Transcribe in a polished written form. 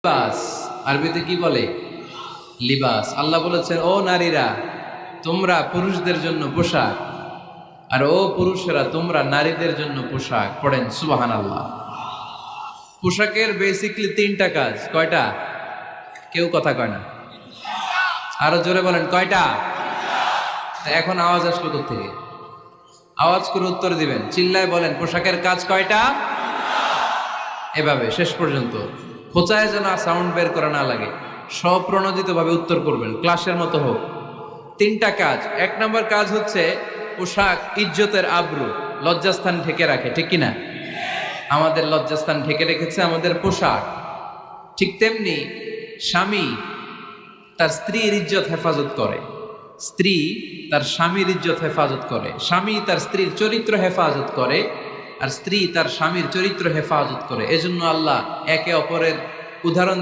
লিবাস আরবিতে কি বলে? লিবাস। আল্লাহ বলেছেন, ও নারীরা তোমরা পুরুষদের জন্য পোশাক, আর ও পুরুষেরা তোমরা নারীদের জন্য পোশাক। পড়েন সুবহানাল্লাহ। পোশাকের বেসিকলি তিনটা কাজ। কয়টা? কেউ কথা কয় না, আরো জোরে বলেন কয়টা? এখন আওয়াজ আসলো কোত্থেকে? আওয়াজ করে উত্তর দিবেন, চিল্লায় বলেন পোশাকের কাজ কয়টা? এভাবে শেষ পর্যন্ত খোঁচায় যেন সাউন্ড বের করা না লাগে, স্বপ্রণোদিত ভাবে উত্তর করবেন, ক্লাসের মতো হোক। তিনটা কাজ। এক নম্বর কাজ হচ্ছে পোশাক ইজ্জতের আবরু, লজ্জাস্থান ঢেকে রাখে, ঠিক কিনা? আমাদের লজ্জাস্থান ঢেকে রেখেছে আমাদের পোশাক। ঠিক তেমনি স্বামী তার স্ত্রীর ইজ্জত হেফাজত করে, স্ত্রী তার স্বামীর ইজ্জত হেফাজত করে, স্বামী তার স্ত্রীর চরিত্র হেফাজত করে, আর স্ত্রী তার স্বামীর চরিত্র হেফাজত করে। এজন্য আল্লাহ একে অপরের উদাহরণ